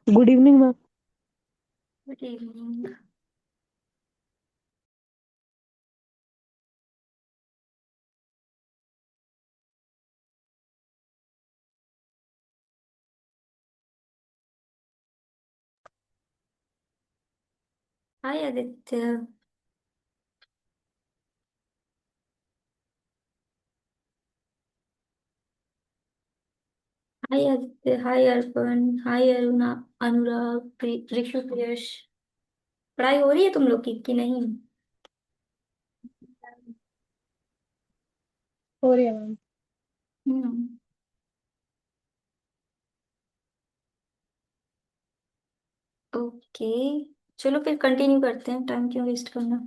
Good evening ma'am. Good evening. Hi Aditya. Hi Aditya, hi Arpan, hi Aruna, Anurag, Rishu, Yash. पढ़ाई हो रही है तुम लोग की कि नहीं? हो रही है मैम। हम्म। ओके, चलो फिर कंटिन्यू करते हैं, टाइम क्यों वेस्ट करना।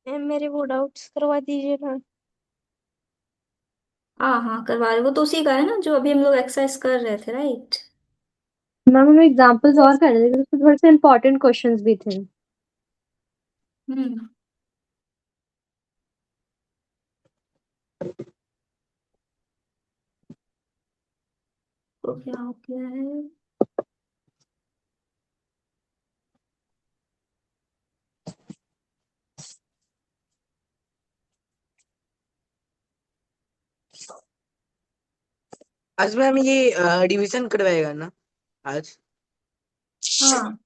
मैम मेरे वो डाउट्स करवा दीजिए ना। हाँ हाँ, करवा रहे। वो तो उसी का है ना जो अभी हम लोग एक्सरसाइज कर रहे थे, राइट? मैम हमें एग्जांपल्स और कर रहे थे, उसमें थोड़े से इंपॉर्टेंट क्वेश्चंस भी थे। हम्म। तो क्या हो गया है? आज मैम ये डिवीजन करवाएगा ना आज। हाँ।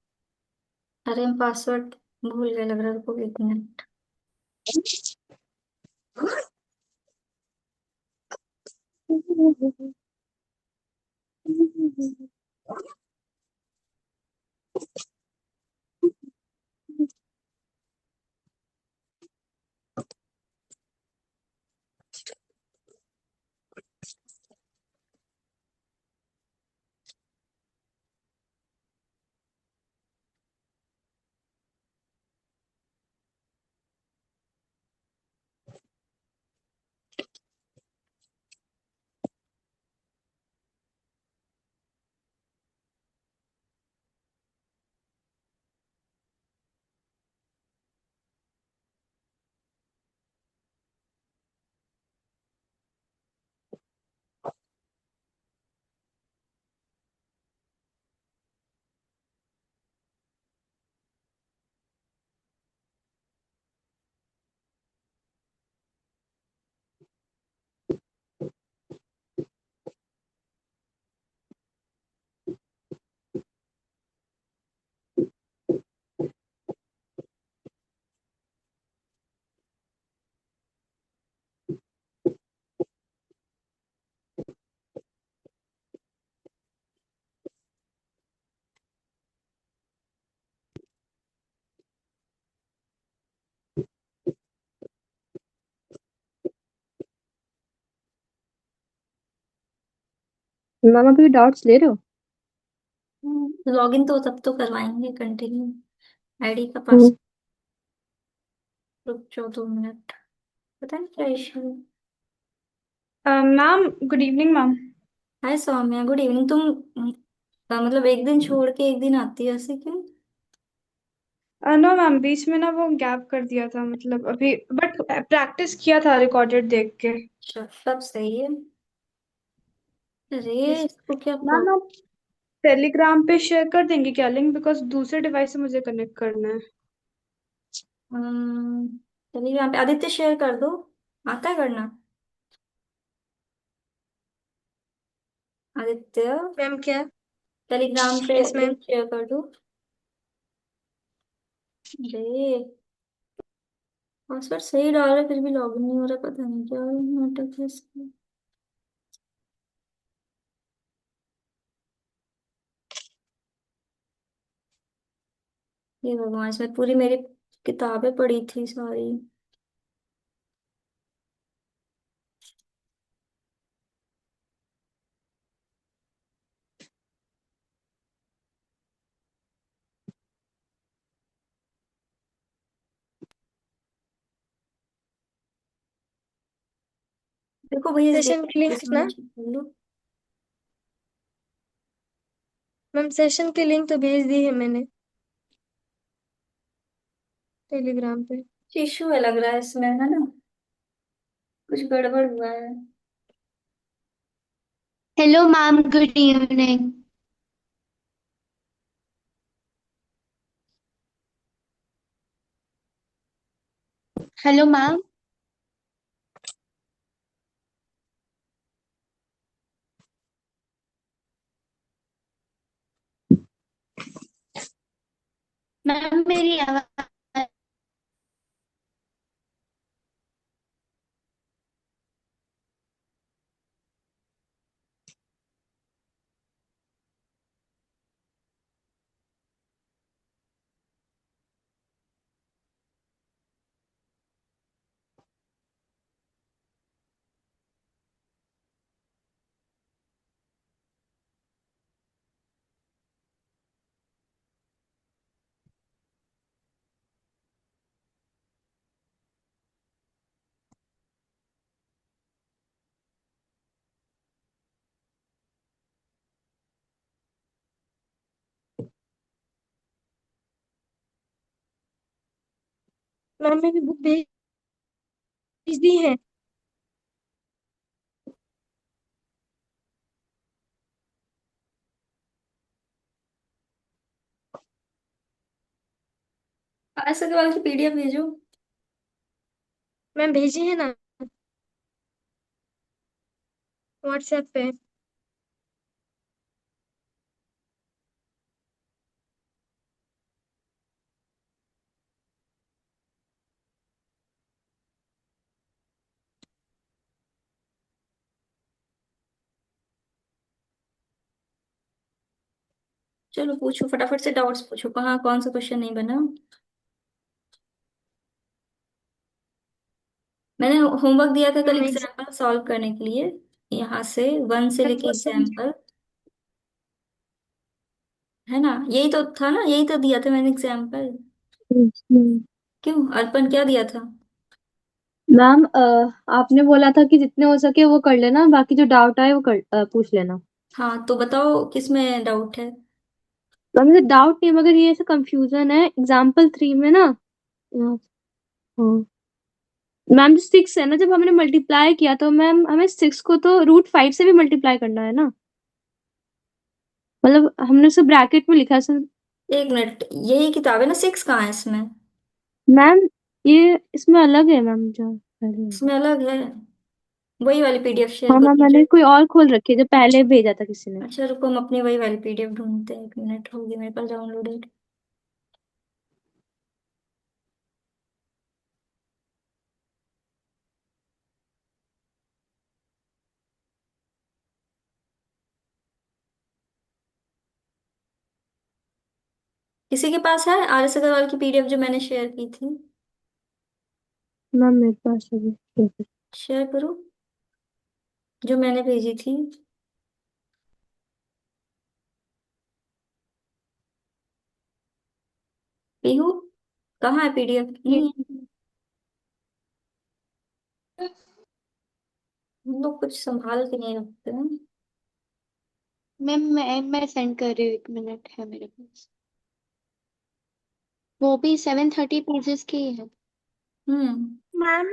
अरे हम पासवर्ड भूल गए, लग रहा है। रुको एक मिनट। मैम अभी डाउट्स ले रहे हो? लॉगिन तो तब तो करवाएंगे, कंटिन्यू। आईडी का हम्म। पास। रुक जाओ 2 मिनट। पता नहीं क्या इशू है। Ma'am good evening ma'am. Hi Saumya, good evening. तुम मतलब एक दिन छोड़ के एक दिन आती है, ऐसे क्यों? नो मैम, बीच में ना वो गैप कर दिया था, मतलब अभी बट प्रैक्टिस किया था रिकॉर्डेड देख के। अच्छा, सब सही है। अरे यस इसको क्या मैम, प्रॉब्लम? आप टेलीग्राम पे शेयर कर देंगे क्या लिंक, बिकॉज दूसरे डिवाइस से मुझे कनेक्ट करना है। चलिए यहाँ पे आदित्य शेयर कर दो। आता है करना? आदित्य, मैम क्या? टेलीग्राम पे यस मैम। लिंक शेयर कर दो। अरे पासवर्ड सही डाल रहा है, फिर भी लॉगिन नहीं हो रहा। पता नहीं क्या नाटक है इसका। ये भगवान, इसमें पूरी मेरी किताबें पड़ी थी सारी। देखो भैया, इस सेशन डेटा लिंक इसमें ना। चेक कर लो। मैम सेशन की लिंक तो भेज दी है मैंने टेलीग्राम पे। इशू है लग रहा है इसमें, है ना? कुछ गड़बड़ हुआ है। Hello ma'am, good evening. Hello ma'am. Ma'am मेरी आवाज। मैम मेरी बुक भेज दी है। आज के वाले की पीडीएफ भेजो। मैम भेजी है ना व्हाट्सएप पे। चलो पूछो फटाफट से, डाउट्स पूछो, कहाँ कौन सा क्वेश्चन नहीं बना। मैंने होमवर्क दिया था कल मैम एग्जाम्पल सॉल्व करने के लिए, यहाँ से 1 से लेके क्वेश्चन एग्जाम्पल, है ना? यही तो था ना, यही तो दिया था मैंने एग्जाम्पल। क्यों, अर्पण क्या दिया था? मैम आपने बोला था कि जितने हो सके वो कर लेना, बाकी जो डाउट आए वो पूछ लेना। हाँ तो बताओ किसमें डाउट है। मैम मुझे डाउट नहीं है, मगर ये ऐसा कंफ्यूजन है एग्जाम्पल 3 में ना। यहाँ- हाँ मैम जो 6 है ना, जब हमने मल्टीप्लाई किया तो मैम हमें 6 को तो √5 से भी मल्टीप्लाई करना है ना। मतलब हमने उसे ब्रैकेट में लिखा है सर। एक मिनट, यही किताब है ना, 6 कहाँ है इसमें? मैम ये इसमें अलग है मैम, जो पहले है। इसमें अलग है। वही वाली पीडीएफ शेयर हाँ मैम, करो मैंने जो। कोई और खोल रखी है जो पहले भेजा था किसी ने। अच्छा रुको, हम अपनी वही वाली पीडीएफ ढूंढते हैं, 1 मिनट, होगी मेरे पास डाउनलोडेड। किसी के पास है आर एस अग्रवाल की पीडीएफ जो मैंने शेयर की थी? मैम मेरे पास अभी शेयर करो, जो मैंने भेजी थी। पीहू, कहाँ है पीडीएफ? ये नहीं है। हम लोग कुछ संभाल के नहीं रखते हैं। मैम मैं सेंड कर रही हूँ, 1 मिनट है मेरे पास। वो भी 730 पेजेस की है। हम्म। मैम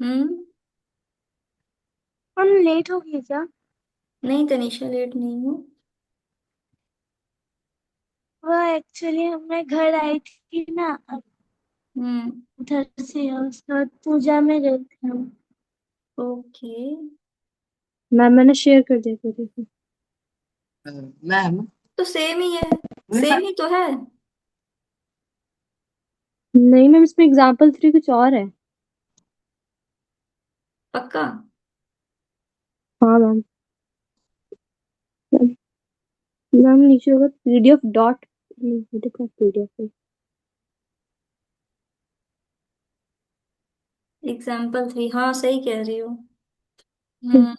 हम्म। हम लेट हो गए क्या? नहीं तनीषा, लेट नहीं हूँ। वो एक्चुअली मैं घर आई थी ना, हम्म। उधर से उसके बाद पूजा में गए थे हम। ओके। मैम मैंने शेयर कर दिया था, देखो। मैम तो सेम ही है, सेम ही तो है। नहीं मैम, इसमें एग्जाम्पल 3 कुछ और है। पक्का? हाँ मैम। मैम मैम, नीचे होगा पीडीएफ डॉट, पीडीएफ। एग्जाम्पल 3, हाँ सही कह रही हो। हम्म।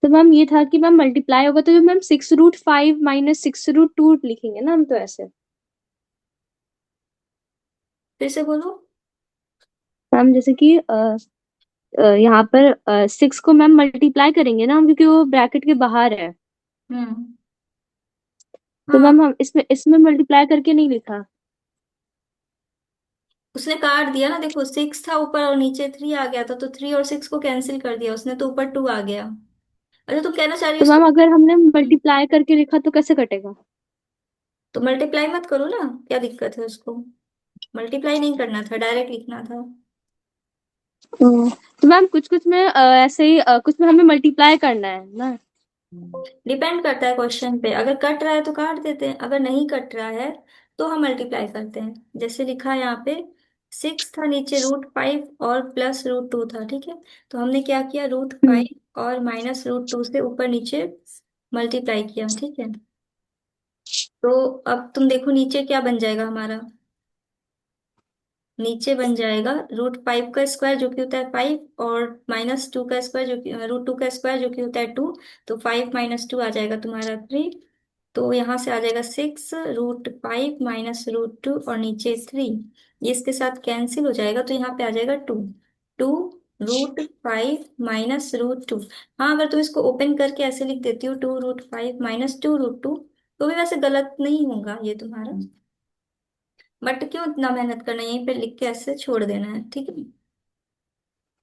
तो मैम ये था कि मैम मल्टीप्लाई होगा तो जो मैम 6√5 माइनस 6√2 लिखेंगे ना हम, तो ऐसे। फिर से बोलो। मैम जैसे कि यहाँ पर 6 को मैम मल्टीप्लाई करेंगे ना हम, क्योंकि वो ब्रैकेट के बाहर है। हम्म। तो हाँ, मैम हम इसमें मल्टीप्लाई करके नहीं लिखा। उसने काट दिया ना, देखो 6 था ऊपर और नीचे 3 आ गया था, तो 3 और 6 को कैंसिल कर दिया उसने, तो ऊपर 2 आ गया। अच्छा, तुम कहना चाह रही हो तो इसको। मैम अगर हमने मल्टीप्लाई करके लिखा तो कैसे कटेगा? तो मल्टीप्लाई मत करो ना, क्या दिक्कत है उसको। मल्टीप्लाई नहीं करना था, डायरेक्ट लिखना था। तो मैम कुछ कुछ में ऐसे ही कुछ में हमें मल्टीप्लाई करना है ना। डिपेंड करता है क्वेश्चन पे, अगर कट रहा है तो काट देते हैं, अगर नहीं कट रहा है तो हम मल्टीप्लाई करते हैं। जैसे लिखा है यहाँ पे, 6 था, नीचे √5 और +√2 था, ठीक है। तो हमने क्या किया, हम्म √5 और -√2 से ऊपर नीचे मल्टीप्लाई किया, ठीक है। तो अब तुम देखो नीचे क्या बन जाएगा हमारा। नीचे बन जाएगा √5 का स्क्वायर जो कि होता है 5, और -2 का स्क्वायर जो कि √2 का स्क्वायर जो कि होता है 2। तो 5 - 2 आ जाएगा तुम्हारा 3। तो यहाँ से आ जाएगा 6 √5 -√2 और नीचे 3। ये इसके साथ कैंसिल हो जाएगा, तो यहाँ पे आ जाएगा 2। 2 √5 -√2। हाँ, अगर तुम इसको ओपन करके ऐसे लिख देती हो 2 √5 -2 √2, तो भी वैसे गलत नहीं होगा ये तुम्हारा। बट क्यों इतना मेहनत करना, यहीं पे लिख के ऐसे छोड़ देना है, ठीक है।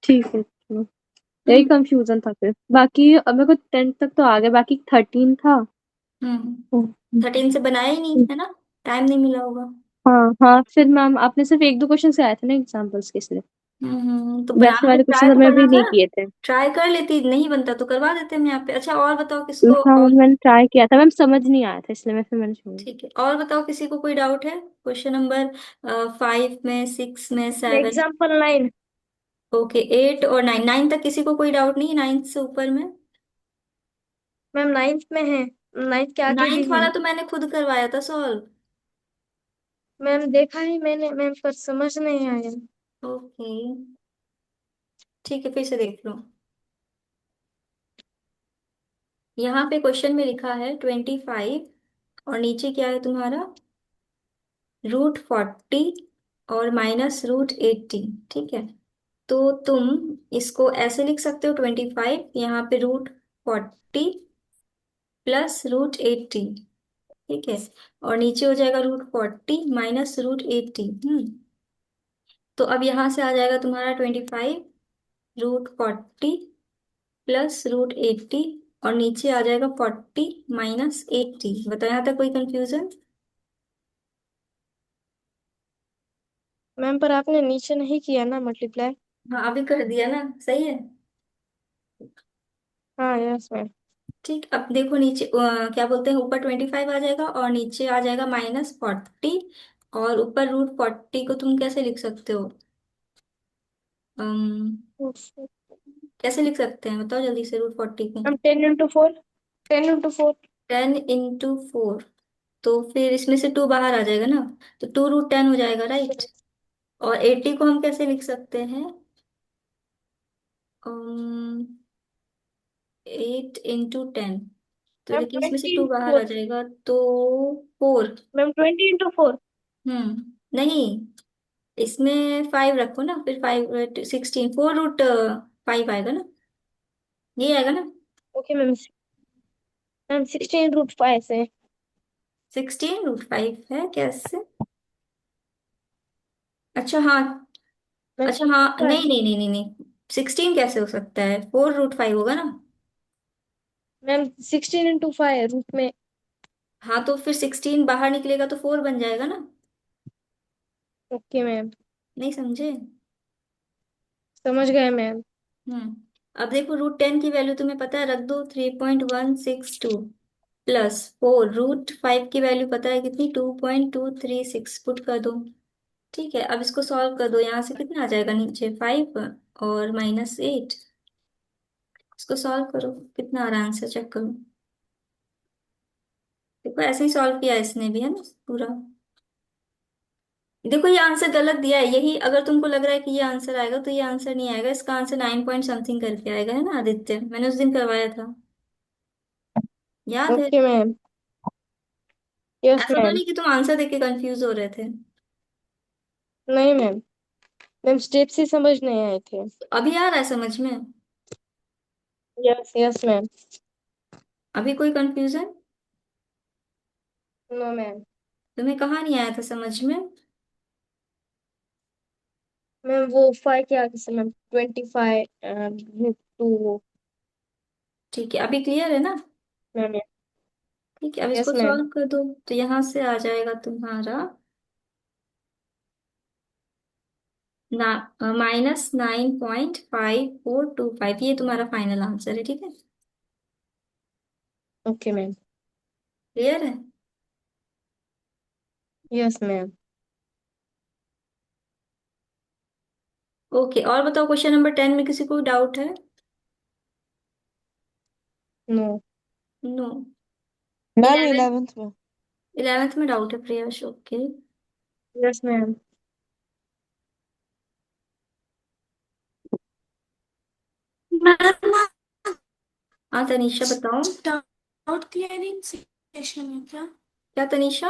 ठीक है, चलो। यही हम्म। कंफ्यूजन था फिर, बाकी अब मेरे को 10 तक तो आ गया, बाकी 13 था। हम्म। हम्म, 13 से बनाया ही नहीं हम्म, है ना, टाइम नहीं मिला होगा। हाँ हाँ, फिर मैम आपने सिर्फ एक दो क्वेश्चन से आए थे ना एग्जाम्पल्स के, इसलिए तो बना वैसे के वाले ट्राई क्वेश्चन तो हमें करना भी था। नहीं किए थे। ट्राई कर लेती, नहीं बनता तो करवा देते हम यहाँ पे। अच्छा, और बताओ किसको हाँ और। मैंने ट्राई किया था मैम, समझ नहीं आया था इसलिए मैंने छोड़ा। ठीक है, और बताओ किसी को कोई डाउट है क्वेश्चन नंबर 5 में, 6 में, 7। एग्जाम्पल 9। ओके, 8 और 9, 9 तक किसी को कोई डाउट नहीं, 9 से ऊपर में। मैम 9th में है, 9th के आगे भी 9 है। वाला तो मैंने खुद करवाया था सॉल्व। मैम देखा ही मैंने मैम, पर समझ नहीं आया। ओके, ठीक है, फिर से देख लो। यहाँ पे क्वेश्चन में लिखा है 25, और नीचे क्या है तुम्हारा, √40 और -√80, ठीक है। तो तुम इसको ऐसे लिख सकते हो, 25 यहाँ पे √40 +√80, ठीक है। और नीचे हो जाएगा √40 -√80। तो अब यहाँ से आ जाएगा तुम्हारा 25 √40 +√80, और नीचे आ जाएगा 40 -80। बताओ, यहाँ तक कोई कंफ्यूजन। मैम पर आपने नीचे नहीं किया ना मल्टीप्लाई? हाँ, अभी कर दिया ना, सही है। हाँ यस मैम। ठीक, अब देखो नीचे क्या बोलते हैं, ऊपर 25 आ जाएगा और नीचे आ जाएगा -40। और ऊपर √40 को तुम कैसे लिख सकते हो, अम, कैसे लिख सकते हैं बताओ जल्दी से √40 को। मैम 10 × 4, 10 × 4। 10 × 4, तो फिर इसमें से 2 बाहर आ जाएगा ना, तो 2 √10 हो जाएगा, राइट। और 80 को हम कैसे लिख सकते हैं, 8 × 10। तो मैम लेकिन इसमें से 20 2 इंटू बाहर आ फोर जाएगा, तो 4। मैम 20 × 4। नहीं, इसमें 5 रखो ना, फिर 5 16, 4 √5 आएगा ना, ये आएगा ना। Okay ma'am. मैम 16 √5 से। 16 √5 है कैसे। अच्छा हाँ। मैम अच्छा हाँ, नहीं 5। नहीं नहीं नहीं नहीं, 16 कैसे हो सकता है, 4 √5 होगा ना। मैम 16 × 5 रूट में। हाँ, तो फिर 16 बाहर निकलेगा तो 4 बन जाएगा ना। ओके मैम, नहीं समझे। समझ गए मैम। अब देखो √10 की वैल्यू तुम्हें पता है, रख दो 3.162, +4 √5 की वैल्यू पता है कितनी, 2.236 पुट कर दो। ठीक है, अब इसको सॉल्व कर दो, यहाँ से कितना आ जाएगा, नीचे 5 और -8। इसको सॉल्व करो, कितना आ रहा है आंसर, चेक करो। देखो ऐसे ही सॉल्व किया है इसने भी, है ना पूरा। देखो ये आंसर गलत दिया है, यही अगर तुमको लग रहा है कि ये आंसर आएगा, तो ये आंसर नहीं आएगा, इसका आंसर 9 पॉइंट समथिंग करके आएगा, है ना आदित्य, मैंने उस दिन करवाया था, याद है। Okay ma'am. यस ऐसा तो मैम। नहीं कि तुम आंसर देके कंफ्यूज हो रहे थे। नहीं मैम, मैम स्टेप्स ही समझ नहीं आए थे। तो अभी आ रहा है समझ में। Yes yes ma'am. अभी कोई कंफ्यूजन। No ma'am. तुम्हें कहाँ नहीं आया था समझ में? मैम वो 5 के आगे से मैम 25 टू। ठीक है, अभी क्लियर है ना? मैम ठीक है, अब यस इसको मैम। सॉल्व कर दो। तो यहाँ से आ जाएगा तुम्हारा ना -9.5425, ये तुम्हारा फाइनल आंसर है। ठीक है, ओके मैम। क्लियर है? Yes ma'am. ओके, और बताओ, क्वेश्चन नंबर 10 में किसी को डाउट है? नो। नो। मैम 11, 11th में। 11th में डाउट है प्रियश? ओके। Yes ma'am. मैम हाँ तनीषा बताओ। डाउट क्लियरिंग सेशन है क्या? क्या तनीषा?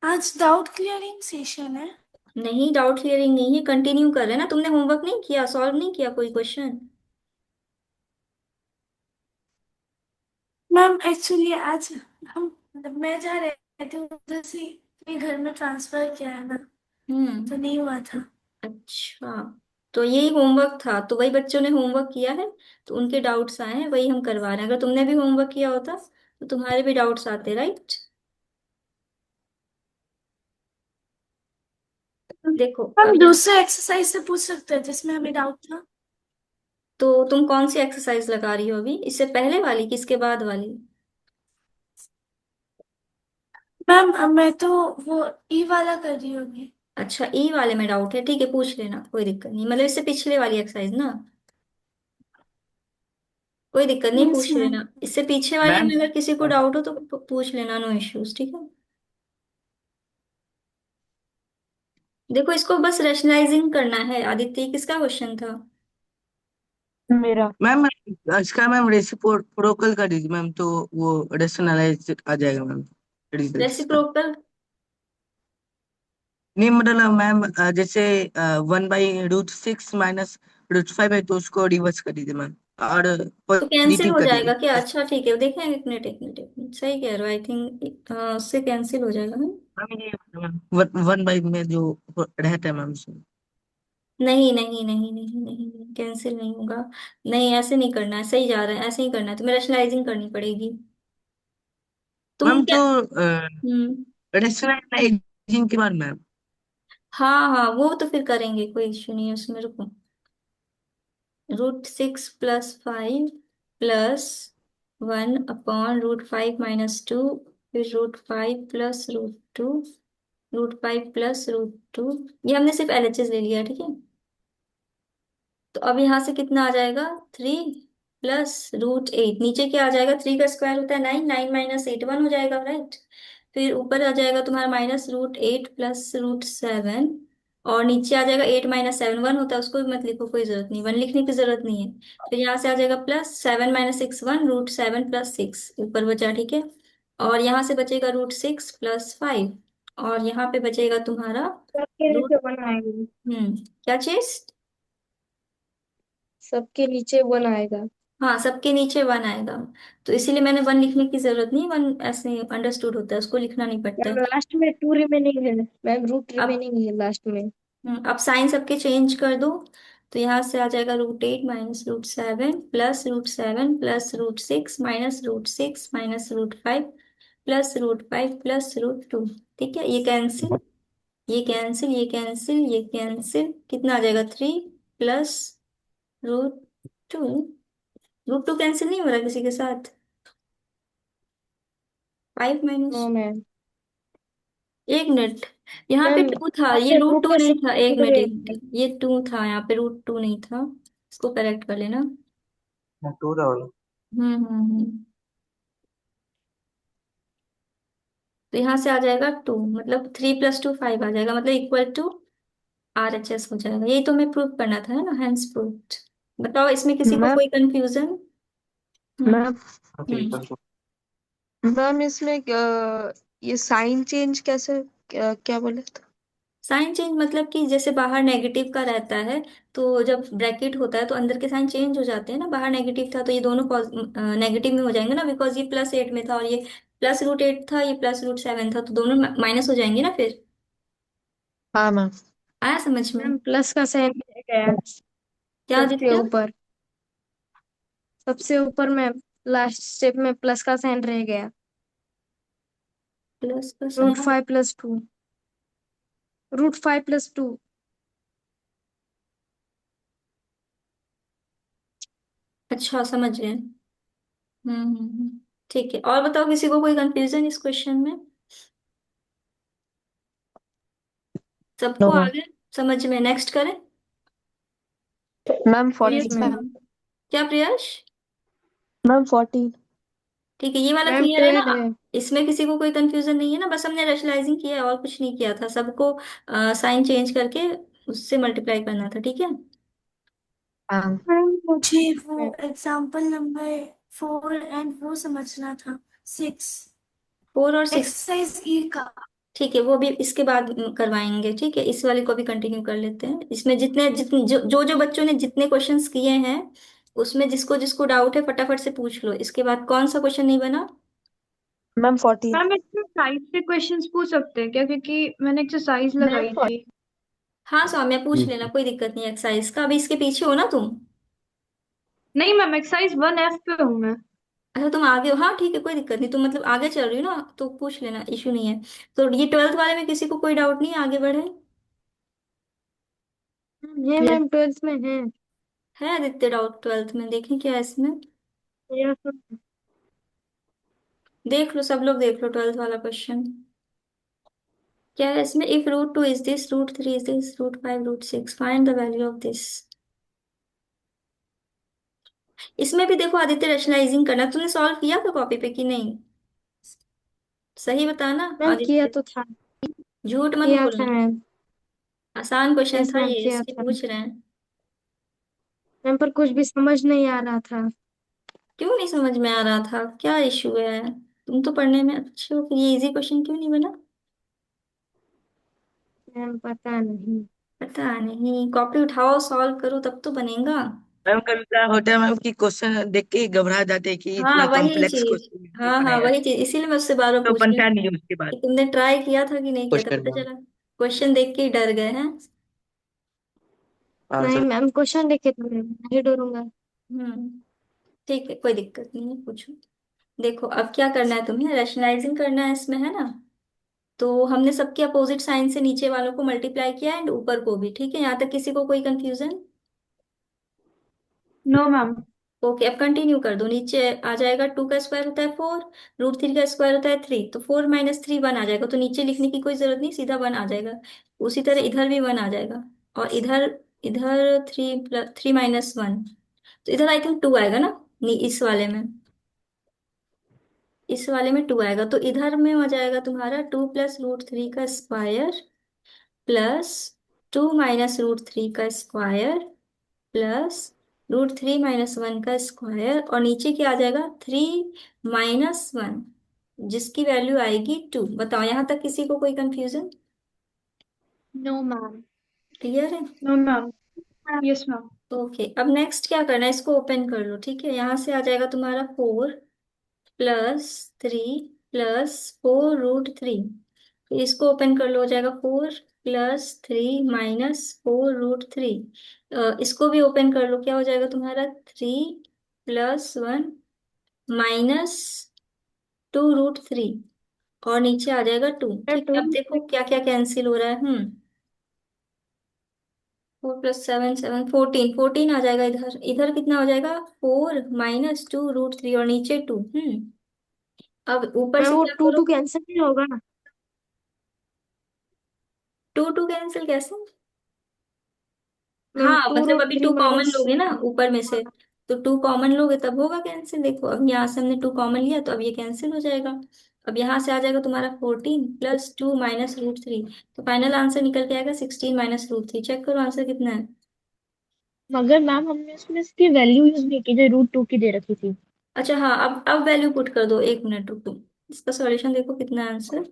आज डाउट क्लियरिंग सेशन है। नहीं, डाउट क्लियरिंग नहीं है, कंटिन्यू कर रहे हैं ना। तुमने होमवर्क नहीं किया, सॉल्व नहीं किया कोई क्वेश्चन? मैम एक्चुअली आज हम मैं जा रहे थे उधर से अपने घर में ट्रांसफर किया है ना, तो हम्म। नहीं हुआ था। अच्छा, तो यही होमवर्क था, तो वही बच्चों ने होमवर्क किया है, तो उनके डाउट्स आए हैं, वही हम करवा रहे हैं। अगर तुमने भी होमवर्क किया होता तो तुम्हारे भी डाउट्स आते, राइट? देखो हम अब यहाँ, दूसरे एक्सरसाइज से पूछ सकते हैं जिसमें हमें डाउट था। तो तुम कौन सी एक्सरसाइज लगा रही हो अभी, इससे पहले वाली कि इसके बाद वाली? मैम अब मैं तो वो ई वाला कर रही होगी। अच्छा, ई वाले में डाउट है, ठीक है, पूछ लेना, कोई दिक्कत नहीं। मतलब इससे पिछले वाली एक्सरसाइज ना, कोई दिक्कत नहीं, यस पूछ मैम। लेना। इससे पीछे वाली मैम में अगर किसी को डाउट हो तो पूछ लेना, नो इश्यूज, ठीक है। देखो, इसको बस रैशनलाइजिंग करना है। आदित्य, किसका क्वेश्चन था? मेरा। मैम इसका मैम रेसिप्रोकल कर दीजिए मैम, तो वो रेशनलाइज आ जाएगा मैम रिजल्ट का। रेसिप्रोकल? नहीं मतलब मैम जैसे 1/√6 -√5 है, तो उसको रिवर्स कर दीजिए मैम, और तो कैंसिल पॉजिटिव हो कर जाएगा क्या? दीजिए। अच्छा ठीक है, देखें, एक मिनट एक मिनट एक मिनट, सही कह रहे हो, आई थिंक उससे कैंसिल हो जाएगा ना। मैम ये 1/, में जो रहता है मैम उसमें। नहीं नहीं नहीं नहीं नहीं, कैंसिल नहीं होगा। नहीं, ऐसे नहीं करना है, सही जा रहा है, ऐसे ही करना है, तुम्हें रैशनलाइजिंग करनी पड़ेगी। तुम मैम क्या? तो हम्म। रेशनलाइजिंग के बाद मैम। हाँ हाँ, वो तो फिर करेंगे, कोई इश्यू नहीं है उसमें, रुको। √6 + 5 +1/√5 - 2, फिर √5 + √2, √5 + √2। ये हमने सिर्फ LHS ले लिया, ठीक है। तो अब यहाँ से कितना आ जाएगा? 3 + √8, नीचे क्या आ जाएगा? 3 का स्क्वायर होता है 9, 9 - 8 1 हो जाएगा, राइट। फिर ऊपर आ जाएगा तुम्हारा -√8 + √7, और नीचे आ जाएगा 8 - 7 1 होता है, उसको भी मत लिखो, कोई जरूरत नहीं, 1 लिखने की जरूरत नहीं है। फिर यहाँ से आ जाएगा +7 - 6 1, √7 + 6 ऊपर बचा, ठीक है। और यहाँ से बचेगा √6 + 5, और यहाँ पे बचेगा तुम्हारा सबके रूट नीचे 1 आएगा। क्या चीज? सबके नीचे 1 आएगा। हाँ, सबके नीचे 1 आएगा, तो इसीलिए मैंने 1 लिखने की जरूरत नहीं, 1 ऐसे अंडरस्टूड होता है, उसको लिखना नहीं पड़ता मैम है। लास्ट में 2 रिमेनिंग है। मैम रूट अब रिमेनिंग है लास्ट में। अब साइन सबके चेंज कर दो। तो यहाँ से आ जाएगा √8 - √7 +√7 + √6 -√6 -√5 +√5 + √2। ठीक है, ये कैंसिल, ये कैंसिल, ये कैंसिल, ये कैंसिल, कितना आ जाएगा? 3 + √2। √2 कैंसिल नहीं हो रहा किसी के साथ? 5 नो माइनस, मैम। एक मिनट, यहाँ पे मैम 2 था, ये आपने 2 √2 में नहीं था, एक सब्ट्रैक्ट मिनट किया एक मिनट, ये 2 था, यहाँ पे √2 नहीं था, इसको करेक्ट कर लेना। टू था। हम्म। तो यहाँ से आ जाएगा 2, मतलब 3 + 2 5 आ जाएगा, मतलब = RHS हो जाएगा। यही तो हमें प्रूव करना था, है ना, हैंस प्रूव्ड। बताओ, इसमें किसी को मैम कोई कंफ्यूजन? हम्म। मैम हम्म। मैम इसमें ये साइन चेंज कैसे क्या बोले थे? साइन चेंज मतलब कि जैसे बाहर नेगेटिव का रहता है, तो जब ब्रैकेट होता है तो अंदर के साइन चेंज हो जाते हैं ना। बाहर नेगेटिव था तो ये दोनों नेगेटिव में हो जाएंगे ना, बिकॉज ये +8 में था और ये +√8 था, ये +√7 था, तो दोनों माइनस हो जाएंगे ना फिर। हाँ मैम। आया समझ में? मैम प्लस का साइन रह गया क्या सबसे आदित्य? ऊपर। सबसे ऊपर में लास्ट स्टेप में प्लस का साइन रह गया। प्लस का रूट साइन? 5 + 2। √5 + 2। अच्छा समझ गए। ठीक है, और बताओ किसी को कोई कंफ्यूजन इस क्वेश्चन में? नो सबको मैम। आगे समझ में? नेक्स्ट करें? Ma'am yes 14 ma'am. मैम। क्या प्रियश? मैम 14। ठीक है, ये वाला मैम क्लियर है ना? 12 है। इसमें किसी को कोई कंफ्यूजन नहीं है ना? बस हमने रैशनलाइजिंग किया है और कुछ नहीं किया था, सबको साइन चेंज करके उससे मल्टीप्लाई करना था, ठीक है। मैम मैम मुझे वो मैम एग्जाम्पल नंबर 4 एंड वो समझना था, 6, 4 और 6? एक्सरसाइज ई का। ठीक है, वो भी इसके बाद करवाएंगे, ठीक है। इस वाले को भी कंटिन्यू कर लेते हैं। इसमें जितने जितने जो बच्चों ने जितने क्वेश्चंस किए हैं, उसमें जिसको जिसको डाउट है फटाफट से पूछ लो। इसके बाद कौन सा क्वेश्चन नहीं बना? मैम 14। मैम इसमें साइज से क्वेश्चंस पूछ सकते हैं क्या, क्योंकि मैंने एक्सरसाइज मैम लगाई थी। हाँ सौम्या, पूछ लेना, कोई दिक्कत नहीं। एक्सरसाइज का अभी इसके पीछे हो ना तुम? नहीं मैम, एक्सरसाइज 1F पे हूँ मैं। अच्छा तुम आगे हो, हाँ ठीक है, कोई दिक्कत नहीं। तुम मतलब आगे चल रही हो ना, तो पूछ लेना, इशू नहीं है। तो ये 12th वाले में किसी को कोई डाउट नहीं है, आगे बढ़े? है मैम 12th में है। है आदित्य डाउट 12th में? देखें क्या है इसमें। Yes ma'am. देख लो, सब लोग देख लो 12th वाला क्वेश्चन। क्या है इसमें? If √2 is this, √3 is this, √5 √6, find the value of this. इसमें भी देखो आदित्य, रैशनलाइजिंग करना। तूने सॉल्व किया था कॉपी पे कि नहीं? सही बताना मैम किया आदित्य, तो था। झूठ मत किया था बोलना। मैम। आसान क्वेश्चन यस था मैम ये, किया इसलिए था पूछ रहे हैं। मैम, पर कुछ भी समझ नहीं आ रहा था। क्यों नहीं समझ में आ रहा था? क्या इशू है? तुम तो पढ़ने में अच्छे हो, फिर ये इजी क्वेश्चन क्यों नहीं बना? मैम पता नहीं। पता नहीं, कॉपी उठाओ, सॉल्व करो, तब तो बनेगा। मैम कभी क्या होता है मैम कि क्वेश्चन देख के ही घबरा जाते हैं कि हाँ इतना वही कॉम्प्लेक्स चीज, क्वेश्चन नहीं हाँ हाँ पड़ेगा, वही चीज, इसीलिए मैं उससे बार बार तो पूछ रही हूँ बनता नहीं है उसके बाद कि तुमने ट्राई किया था कि नहीं किया था। क्वेश्चन पता में। चला क्वेश्चन देख के ही डर गए हैं। हाँ नहीं सर। मैम, क्वेश्चन देखे तो मैं नहीं डरूंगा। हम्म ठीक है, कोई दिक्कत नहीं है, पूछो। देखो अब क्या करना है तुम्हें, रैशनलाइजिंग करना है इसमें, है ना? तो हमने सबके अपोजिट साइन से नीचे वालों को मल्टीप्लाई किया एंड ऊपर को भी, ठीक है। यहाँ तक किसी को कोई कंफ्यूजन? No ma'am. ओके, अब कंटिन्यू कर दो। नीचे आ जाएगा, 2 का स्क्वायर होता है 4, √3 का स्क्वायर होता है 3, तो 4 - 3 1 आ जाएगा। तो नीचे लिखने की कोई जरूरत नहीं, सीधा 1 आ जाएगा। उसी तरह इधर भी 1 आ जाएगा, और इधर इधर 3 - 1, तो इधर आई थिंक 2 आएगा ना। नहीं, इस वाले में 2 आएगा, तो इधर में हो जाएगा तुम्हारा 2 + √3 का स्क्वायर प्लस 2 - √3 का स्क्वायर प्लस √3 - 1 का स्क्वायर, और नीचे क्या आ जाएगा? 3 - 1, जिसकी वैल्यू आएगी 2। बताओ यहाँ तक किसी को कोई कंफ्यूजन? No ma'am. क्लियर है? No ma'am. Yes ma'am. Okay, अब नेक्स्ट क्या करना है, इसको ओपन कर लो, ठीक है। यहाँ से आ जाएगा तुम्हारा 4 + 3 +4 √3, फिर इसको ओपन कर लो, हो जाएगा 4 + 3 -4 √3। इसको भी ओपन कर लो, क्या हो जाएगा तुम्हारा? 3 + 1 -2 √3, और नीचे आ जाएगा 2। ठीक है, अब देखो क्या क्या कैंसिल हो रहा है। 4 + 7 7 14, 14 आ जाएगा। इधर इधर कितना हो जाएगा? 4 - 2 √3, और नीचे 2। अब ऊपर मैम से वो क्या टू करो? टू कैंसिल नहीं होगा ना? 2 2 कैंसिल कैसे? मैम हाँ टू मतलब रूट अभी थ्री 2 कॉमन माइनस लोगे ना ऊपर में से, तो 2 कॉमन लोगे तब होगा कैंसिल। देखो अब यहाँ से हमने 2 कॉमन लिया, तो अब ये कैंसिल हो जाएगा। अब यहाँ से आ जाएगा तुम्हारा 14 + 2 - √3, तो फाइनल आंसर निकल के आएगा 16 - √3। चेक करो आंसर कितना है। मगर मैम हमने उसमें इसकी वैल्यू यूज नहीं की जो √2 की दे रखी थी। अच्छा हाँ, अब वैल्यू पुट कर दो, 1 मिनट रुको। इसका सॉल्यूशन देखो कितना है आंसर।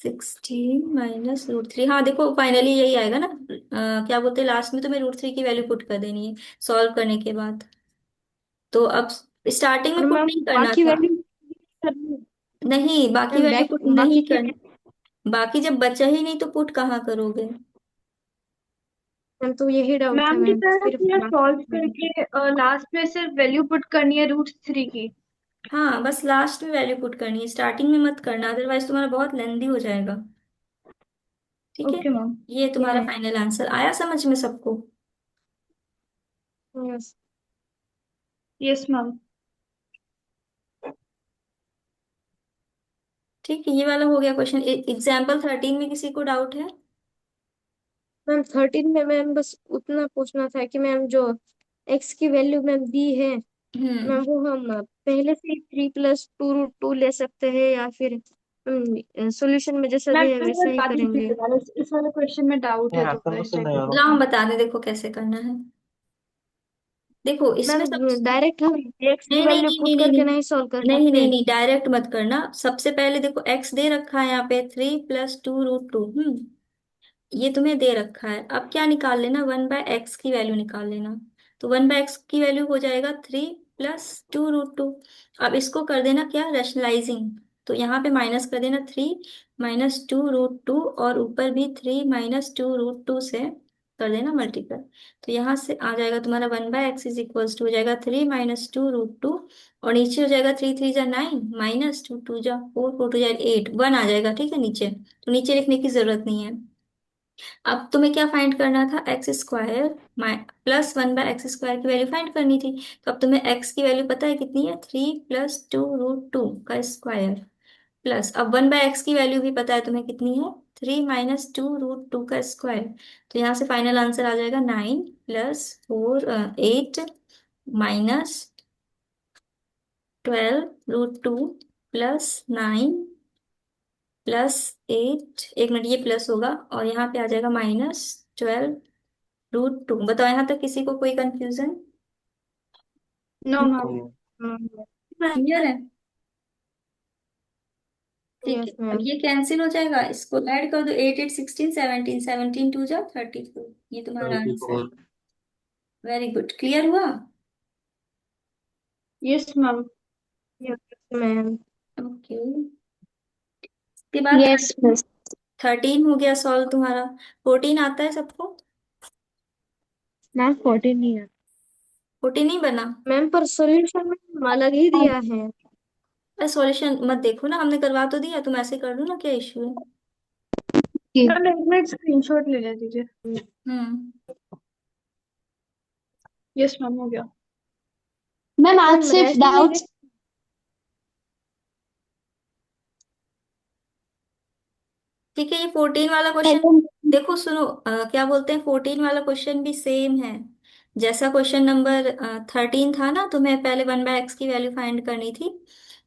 16 माइनस √3, हाँ देखो फाइनली यही आएगा ना। क्या बोलते हैं, लास्ट में तुम्हें √3 की वैल्यू पुट कर देनी है सॉल्व करने के बाद। तो अब स्टार्टिंग और में पुट मैम नहीं करना बाकी था। वैल्यू करनी है। नहीं, बाकी मैम वैल्यू बैक पुट बाकी नहीं क्या कर। क्या। बाकी जब बचा ही नहीं तो पुट कहाँ करोगे। मैम तो यही डाउट था मैम की मैम, तरह सिर्फ पूरा सॉल्व बाकी। करके लास्ट में सिर्फ वैल्यू पुट करनी है √3 की। हाँ बस लास्ट में वैल्यू पुट करनी है, स्टार्टिंग में मत करना, अदरवाइज तुम्हारा बहुत लेंदी हो जाएगा। ठीक है। Okay ma'am. ये तुम्हारा है। फाइनल आंसर आया समझ में सबको। यस। Yes ma'am. ठीक है, ये वाला हो गया क्वेश्चन। एग्जाम्पल 13 में किसी को डाउट है। मैम 13 में मैम बस उतना पूछना था कि मैम जो एक्स की वैल्यू मैम दी है हम्म। मैम, वो हम पहले से ही 3 + 2√2 ले सकते हैं या फिर सॉल्यूशन में जैसा मैम दिया है वैसा ही बता करेंगे। दीजिए, इस वाले क्वेश्चन में डाउट है तो इस टाइप का ला हम क्वेश्चन। बता दें, देखो कैसे करना है। देखो इसमें मैम सब। डायरेक्ट हम एक्स की नहीं नहीं वैल्यू नहीं नहीं पुट नहीं करके नहीं नहीं सॉल्व कर नहीं सकते। नहीं नहीं, डायरेक्ट मत करना। सबसे पहले देखो एक्स दे रखा है यहाँ पे 3 + 2√2। ये तुम्हें दे रखा है, अब क्या निकाल लेना, 1/x की वैल्यू निकाल लेना। तो 1/x की वैल्यू हो जाएगा 3 + 2√2। अब इसको कर देना क्या, रैशनलाइजिंग। तो यहाँ पे माइनस कर देना 3 - 2√2, और ऊपर भी 3 - 2√2 से कर देना मल्टीपल। तो यहाँ से आ जाएगा तुम्हारा 1/x इज इक्वल्स टू हो जाएगा 3 - 2√2, और नीचे हो जाएगा 3 × 3 = 9, -2 × 2 = 4, 4 × 2 = 8, 1 आ जाएगा। ठीक है नीचे, तो नीचे लिखने की जरूरत नहीं है। अब तुम्हें क्या फाइंड करना था, x² +1/x² की वैल्यू फाइंड करनी थी। तो अब तुम्हें x की वैल्यू पता है कितनी है, 3 + 2√2 का स्क्वायर, प्लस अब 1/x की वैल्यू भी पता है तुम्हें कितनी है, 3 - 2√2 का स्क्वायर। तो यहाँ से फाइनल आंसर आ जाएगा 9 + 4 8 -12√2 +9 +8, एक मिनट ये प्लस होगा, और यहाँ पे आ जाएगा -12√2। बताओ यहाँ तक किसी को कोई कंफ्यूजन। No ma'am. क्लियर है। ठीक है, यस अब मैम। ये कैंसिल हो जाएगा, इसको ऐड कर दो, 8 8 16 17, 17 × 2 = 34। ये तुम्हारा आंसर। वेरी गुड, क्लियर हुआ। Yes ma'am. Yes ma'am. Okay, इसके बाद यस मिस। 13 हो गया सॉल्व तुम्हारा। 14 आता है सबको। मैम 14 नहीं है 14 नहीं बना। मैम, पर सॉल्यूशन में अलग ही दिया है। अरे सॉल्यूशन मत देखो ना, हमने करवा तो दिया, तुम ऐसे कर दो ना, क्या इशू है। मैम एक मिनट स्क्रीनशॉट ले ले दीजिए। हम्म। यस मैम हो गया। मैम आज मैम सिर्फ डाउट्स। रैशनलाइजेशन। ठीक है, ये 14 वाला क्वेश्चन। देखो सुनो, क्या बोलते हैं, 14 वाला क्वेश्चन भी सेम है जैसा क्वेश्चन नंबर 13 था ना। तुम्हें पहले 1/x की वैल्यू फाइंड करनी थी,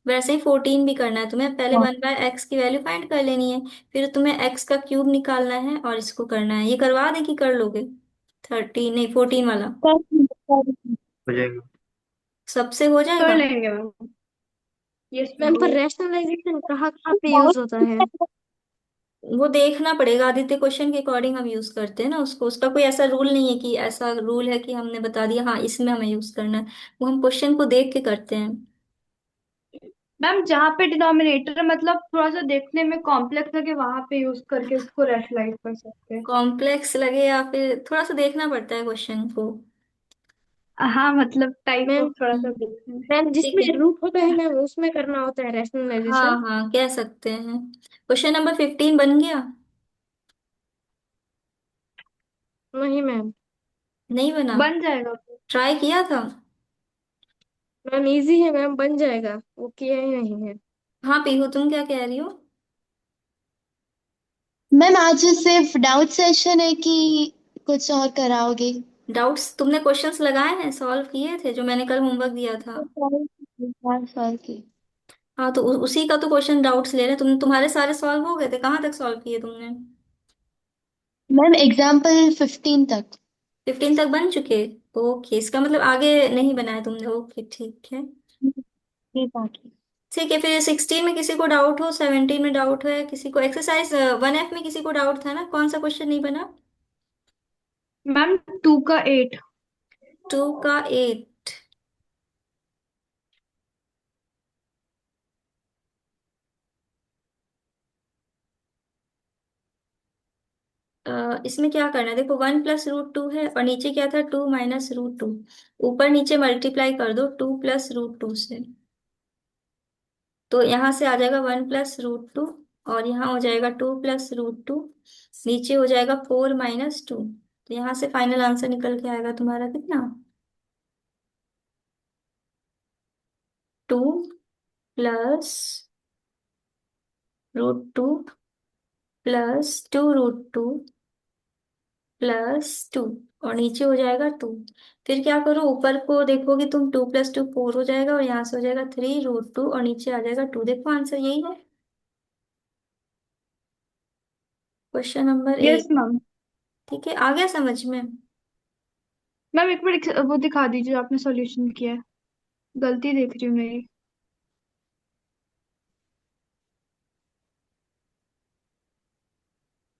वैसे ही 14 भी करना है। तुम्हें पहले 1/x की वैल्यू फाइंड कर लेनी है, फिर तुम्हें x का क्यूब निकालना है और इसको करना है। ये करवा दे कि कर लोगे, 13 नहीं 14 वाला। सबसे हो कर जाएगा। लेंगे मैम। यस मैम पर मैम। रैशनलाइजेशन कहाँ कहाँ पे यूज होता है। वो देखना पड़ेगा, आदित्य क्वेश्चन के अकॉर्डिंग हम यूज करते हैं ना उसको। उसका कोई ऐसा रूल नहीं है कि ऐसा रूल है कि हमने बता दिया हाँ इसमें हमें यूज करना है। वो हम क्वेश्चन को देख के करते हैं। मैम जहाँ पे डिनोमिनेटर मतलब थोड़ा सा देखने में कॉम्प्लेक्स लगे वहां पे यूज करके उसको रैशनलाइज कर सकते हैं। कॉम्प्लेक्स लगे या फिर थोड़ा सा देखना पड़ता है क्वेश्चन को। हाँ मतलब टाइप मैम ऑफ थोड़ा सा हम्म, देखने में। मैम ठीक जिसमें है। ग्रुप होता है मैम उसमें करना होता है हाँ रैशनलाइजेशन। हाँ कह सकते हैं। क्वेश्चन नंबर 15 बन गया। नहीं मैम। नहीं बना। बन जाएगा। ट्राई किया था। मैम इजी है मैम, बन जाएगा, वो किया ही नहीं है। हाँ पीहू तुम क्या कह रही हो। मैम आज सिर्फ डाउट सेशन है कि कुछ और कराओगे? डाउट्स तुमने क्वेश्चंस लगाए हैं, सॉल्व किए थे जो मैंने कल होमवर्क दिया था। चार साल की। हाँ तो उसी का तो क्वेश्चन डाउट्स ले रहे हैं। तुम्हारे सारे सॉल्व हो गए थे, कहाँ तक सॉल्व किए तुमने। मैम एग्जाम्पल 15 तक। 15 तक बन चुके। ओके, इसका मतलब आगे नहीं बनाया तुमने। ओके ठीक है। ये बाकी। ठीक है, फिर 16 में किसी को डाउट हो, 17 में डाउट है किसी को, एक्सरसाइज 1F में किसी को डाउट था ना, कौन सा क्वेश्चन नहीं बना? मैम 2 का 8। 2 का 8। इसमें क्या करना है, देखो 1 + √2 है और नीचे क्या था, 2 - √2। ऊपर नीचे मल्टीप्लाई कर दो 2 + √2 से, तो यहाँ से आ जाएगा 1 + √2, और यहाँ हो जाएगा 2 + √2, नीचे हो जाएगा 4 - 2। तो यहाँ से फाइनल आंसर निकल के आएगा तुम्हारा कितना, 2 + √2 +2 √2 +2, और नीचे हो जाएगा 2। फिर क्या करो, ऊपर को देखोगे तुम, 2 + 2 4 हो जाएगा, और यहाँ से हो जाएगा 3 √2, और नीचे आ जाएगा 2। देखो आंसर यही है, क्वेश्चन नंबर यस 8। मैम। ठीक है, आ गया समझ में? मैम एक बार वो दिखा दीजिए जो आपने सॉल्यूशन किया है, गलती देख रही हूँ मेरी।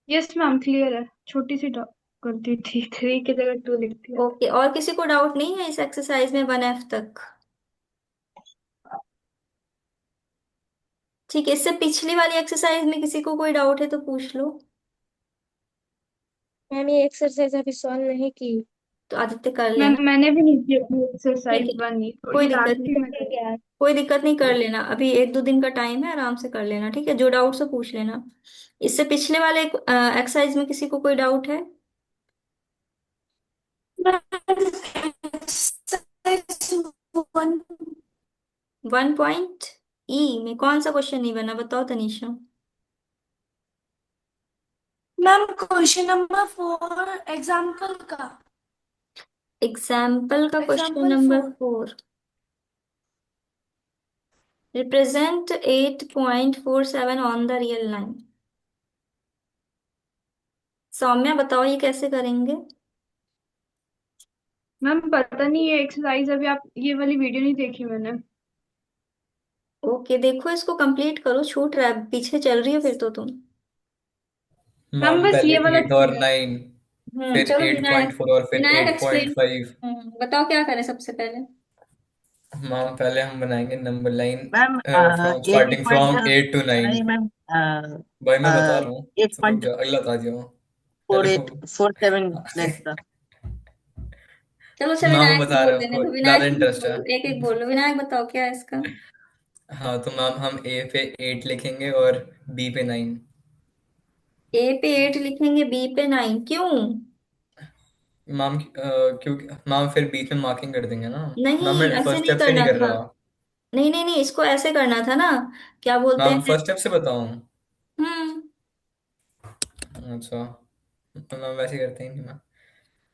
यस मैम क्लियर है, छोटी सी गलती थी, 3 की जगह 2 लिख दिया। ओके, और किसी को डाउट नहीं है इस एक्सरसाइज में 1F तक? ठीक है, इससे पिछली वाली एक्सरसाइज में किसी को कोई डाउट है तो पूछ लो। मैम ये एक्सरसाइज अभी सॉल्व नहीं की। तो आदित्य कर मैम लेना। मैंने भी नहीं की अपनी ठीक एक्सरसाइज है, बनी, तो कोई ये दिक्कत लास्ट नहीं, ही में कर। कोई दिक्कत नहीं, कर लेना, अभी 1-2 दिन का टाइम है, आराम से कर लेना। ठीक है, जो डाउट से पूछ लेना। इससे पिछले वाले एक्सरसाइज में किसी को कोई डाउट है? वन 1 पॉइंट में कौन सा क्वेश्चन नहीं बना, बताओ Tanisha. Ma'am question number 4 example का। एग्जाम्पल का question example number 4। 4, represent 8.47 on the real line. Saumya बताओ ये कैसे करेंगे? मैम पता नहीं ये एक्सरसाइज अभी आप ये वाली वीडियो नहीं देखी मैंने। ओके, देखो इसको कंप्लीट करो, छूट रहा है, पीछे चल रही हो फिर तो तुम। मैम मैम बस पहले ये वाला 8 और किया है। 9, फिर चलो विनायक, 8.4 और फिर विनायक एक्सप्लेन। 8.5। बताओ क्या करें सबसे पहले। मैम पहले हम बनाएंगे number line ma'am from eight starting point from 8 to 9। नहीं मैम, भाई मैं बता रहा हूँ, एट रुक पॉइंट जाओ अगला बता दिया। Four hello. Eight four seven late था। चलो अच्छा, मैम विनायक को बता बोल रहा लेने हूँ, तो, ज्यादा विनायक तुम इंटरेस्ट है। बोलो, एक एक बोलो, विनायक बताओ क्या है इसका। हाँ तो मैम हम ए पे 8 लिखेंगे और बी पे 9। ए पे 8 लिखेंगे, बी पे 9, क्यों? मैम क्योंकि मैम फिर बीच में मार्किंग कर देंगे ना। मैम नहीं मैं ऐसे फर्स्ट नहीं स्टेप से नहीं करना कर था। रहा। नहीं नहीं नहीं, इसको ऐसे करना था ना, क्या बोलते मैम हैं। फर्स्ट स्टेप से बताऊँ? हम्म। अच्छा, तो मैम वैसे करते ही नहीं मैम।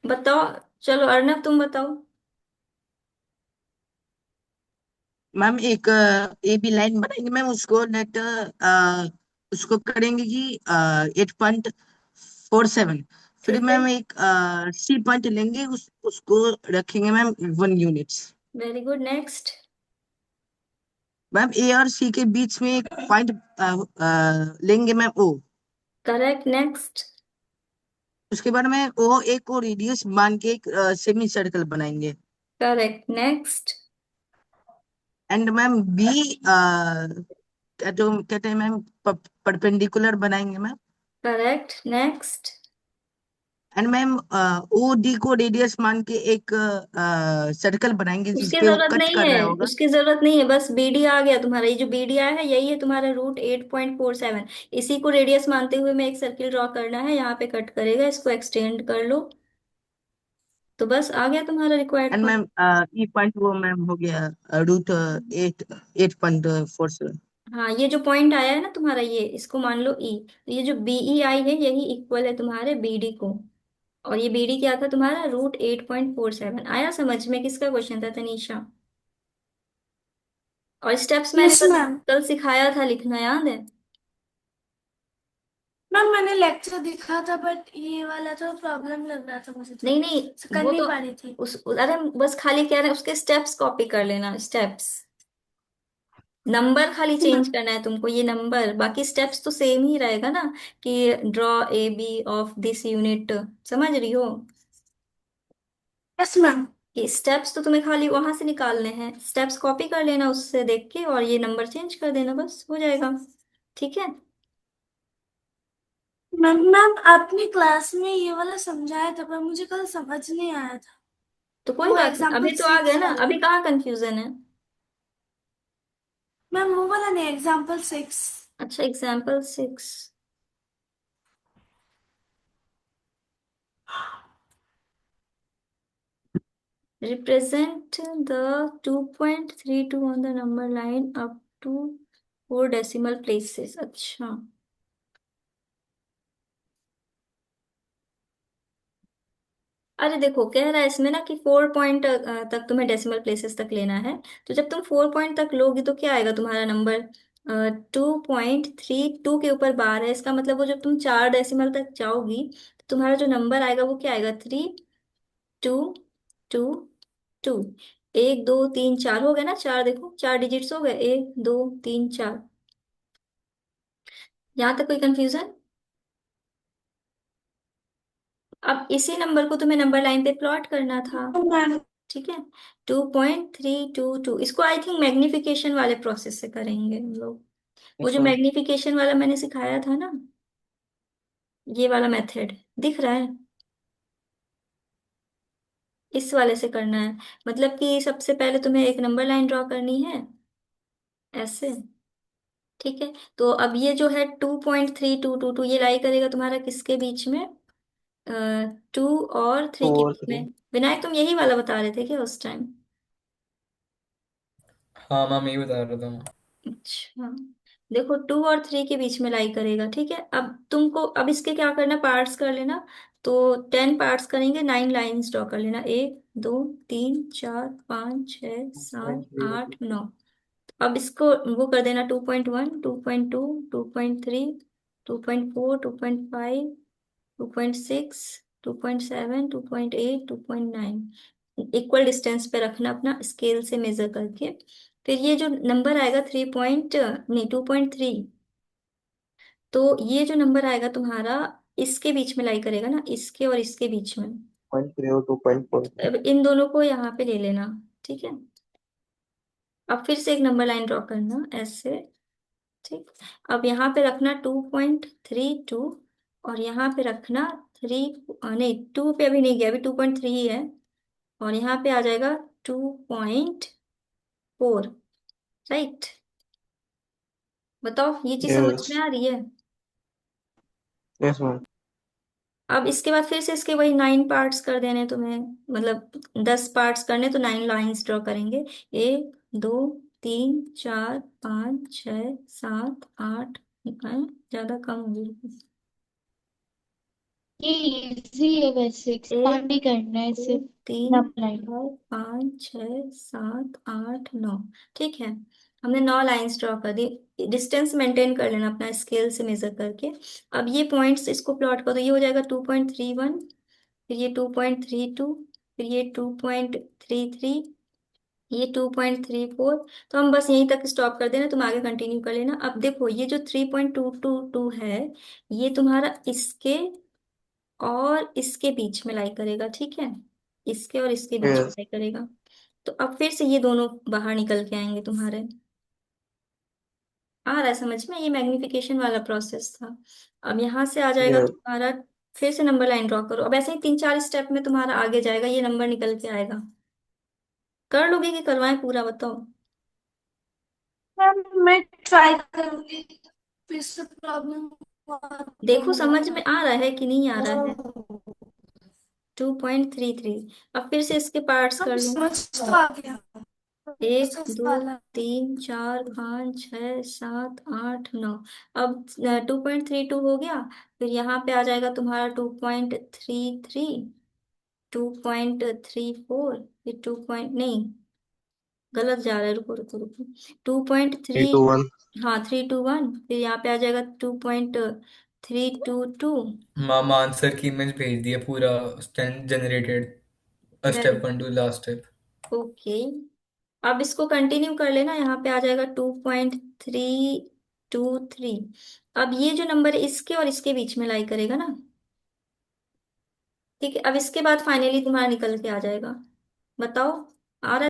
बताओ, चलो अर्नब तुम बताओ। मैम एक ए बी लाइन बनाएंगे मैम, उसको नेट उसको करेंगे कि 8.47। फिर ठीक है, मैम एक सी पॉइंट लेंगे, उसको रखेंगे ma'am 1 units. Very good, next. Ma'am A और सी के बीच में एक पॉइंट लेंगे मैम ओ। Correct, next. उसके बाद में ओ ए को रेडियस मान के एक सेमी सर्कल बनाएंगे। Correct, next. And ma'am B जो कहते हैं मैम परपेंडिकुलर बनाएंगे ma'am. Correct, next. And ma'am O D को रेडियस मान के एक सर्कल बनाएंगे उसकी जिसपे वो जरूरत कट नहीं कर है, रहा होगा। उसकी जरूरत नहीं है, बस बीडी आ गया तुम्हारा, ये जो बीडी आया है यही है तुम्हारा √8.47। इसी को रेडियस मानते हुए मैं एक सर्किल ड्रॉ करना है, यहाँ पे कट करेगा, इसको एक्सटेंड कर लो, तो बस आ गया तुम्हारा required and point. Ma'am E point वो मैम हो गया √8 8.47। हाँ, ये जो पॉइंट आया है ना तुम्हारा, ये इसको मान लो ई, तो ये जो बीई आई है यही इक्वल है तुम्हारे बीडी को, और ये बीडी क्या था तुम्हारा, √8.47। आया समझ में, किसका क्वेश्चन था तनीषा? और स्टेप्स मैंने यस कल मैम। कल सिखाया था लिखना, याद है? मैम मैंने लेक्चर देखा था बट ये वाला तो प्रॉब्लम लग रहा था मुझे, तो नहीं नहीं, कर वो नहीं तो पा रही थी। अरे बस खाली कह रहे हैं उसके स्टेप्स कॉपी कर लेना, स्टेप्स। नंबर खाली चेंज करना है तुमको, ये नंबर, बाकी स्टेप्स तो सेम ही रहेगा ना, कि draw A B of this unit, समझ रही हो? Yes ma'am. ये स्टेप्स तो तुम्हें खाली वहां से निकालने हैं, स्टेप्स कॉपी कर लेना उससे देख के, और ये नंबर चेंज कर देना, बस हो जाएगा। ठीक है। मैम मैम आपने क्लास में ये वाला समझाया था पर मुझे कल समझ नहीं आया था। तो कोई वो बात नहीं, एग्जाम्पल अभी तो आ गया 6 ना, वाला। अभी कहाँ कंफ्यूजन है। मैम वो वाला नहीं, एग्जाम्पल 6। अच्छा, example 6। Represent the 2.32 on the number line up to 4 decimal places। अच्छा, अरे देखो कह रहा है इसमें ना कि 4 पॉइंट तक तुम्हें डेसिमल प्लेसेस तक लेना है। तो जब तुम 4 पॉइंट तक लोगी तो क्या आएगा तुम्हारा नंबर? 2.32 के ऊपर बार है, इसका मतलब वो जब तुम 4 डेसिमल तक जाओगी तो तुम्हारा जो नंबर आएगा वो क्या आएगा? 3, 2, 2। 1, 2, 3, 4 हो गए ना, चार, देखो 4 डिजिट्स हो गए, 1, 2, 3, 4। यहाँ तक कोई कंफ्यूजन? अब इसी नंबर को तुम्हें नंबर लाइन पे प्लॉट करना था। मैम ठीक है। 2.322, इसको आई थिंक मैग्निफिकेशन वाले प्रोसेस से करेंगे हम लोग। वो यस जो मैम। मैग्निफिकेशन वाला मैंने सिखाया था ना, ये वाला मेथड दिख रहा है, इस वाले से करना है। मतलब कि सबसे पहले तुम्हें एक नंबर लाइन ड्रॉ करनी है, ऐसे। ठीक है। तो अब ये जो है 2.3222, ये लाई करेगा तुम्हारा किसके बीच में? 2 और 3 के टू और बीच थ्री। में। विनायक तुम यही वाला बता रहे थे क्या उस टाइम? हाँ मैम, यही बता रहा था मैं। अच्छा, देखो 2 और 3 के बीच में लाई करेगा। ठीक है, अब तुमको अब इसके क्या करना, पार्ट्स कर लेना। तो 10 पार्ट्स करेंगे, 9 लाइंस ड्रॉ कर लेना, 1, 2, 3, 4, 5, 6, 7, 8, 9। अब इसको वो कर देना, 2.1, 2.2, 2.3, 2.4, 2.5, 2.6, 2.7, 2.8, 2.9। इक्वल डिस्टेंस पे रखना अपना स्केल से मेजर करके। फिर ये जो नंबर आएगा 3 पॉइंट नहीं 2.3, तो ये जो नंबर आएगा तुम्हारा इसके बीच में लाई करेगा ना, इसके और इसके बीच में। 2.3 और 2.4। अब इन दोनों को यहाँ पे ले लेना। ठीक है। अब फिर से एक नंबर लाइन ड्रॉ करना ऐसे। ठीक। अब यहाँ पे रखना 2.32, और यहाँ पे रखना 3, नहीं 2 पे अभी नहीं गया, अभी 2.3 ही है। और यहाँ पे आ जाएगा 2.4। राइट। बताओ ये चीज समझ यस। में आ रही है? Yes ma'am. अब इसके बाद फिर से इसके वही 9 पार्ट्स कर देने तुम्हें, मतलब 10 पार्ट्स करने, तो 9 लाइंस ड्रॉ करेंगे। 1, 2, 3, 4, 5, 6, 7, 8। ज्यादा कम होगी। ये इजी है वैसे, एक, एक्सपांड ही करना है दो, सिर्फ तीन, नंबर लाइन। चार, 5, 6, 7, 8, 9। ठीक है। हमने 9 लाइंस ड्रॉ कर दी। डिस्टेंस मेंटेन कर लेना अपना स्केल से मेजर करके। अब ये पॉइंट्स इसको प्लॉट कर दो, ये हो जाएगा 2.31, फिर ये 2.32, फिर ये 2.33, ये 2.34। तो हम बस यहीं तक स्टॉप कर देना, तुम आगे कंटिन्यू कर लेना। अब देखो ये जो 3.222 है, ये तुम्हारा इसके और इसके बीच में लाई करेगा। ठीक है, इसके और इसके बीच में यस। लाई करेगा। तो अब फिर से ये दोनों बाहर निकल के आएंगे तुम्हारे। आ रहा है समझ में? ये मैग्निफिकेशन वाला प्रोसेस था। अब यहाँ से आ जाएगा यस। तुम्हारा, फिर से नंबर लाइन ड्रॉ करो। अब ऐसे ही 3-4 स्टेप में तुम्हारा आगे जाएगा, ये नंबर निकल के आएगा। कर लोगे कि करवाएं पूरा, बताओ। मैम मैं ट्राई करूंगी, फिर से प्रॉब्लम हुआ देखो तो समझ में बताना। आ रहा है कि नहीं आ रहा है? 2.33। अब फिर से इसके पार्ट्स कर हम लो। समझ तो आ गया। एक, प्रोसेस दो, वाला। 3, 4, 5, 6, 7, 8, 9। अब 2.32 हो गया। फिर यहाँ पे आ जाएगा तुम्हारा 2.33, 2.34, फिर 2 पॉइंट नहीं, गलत जा रहा है, रुको रुको रुको। 2.3, 3, 2, 1। हाँ 321, फिर यहाँ पे आ जाएगा 2.322। मैम आंसर की इमेज भेज दिया पूरा, generated very step 1 to last step. Okay. अब इसको कंटिन्यू कर लेना, यहाँ पे आ जाएगा 2.323। अब ये जो नंबर है इसके और इसके बीच में लाई करेगा ना। ठीक है, अब इसके बाद फाइनली तुम्हारा निकल के आ जाएगा। बताओ, आ रहा है?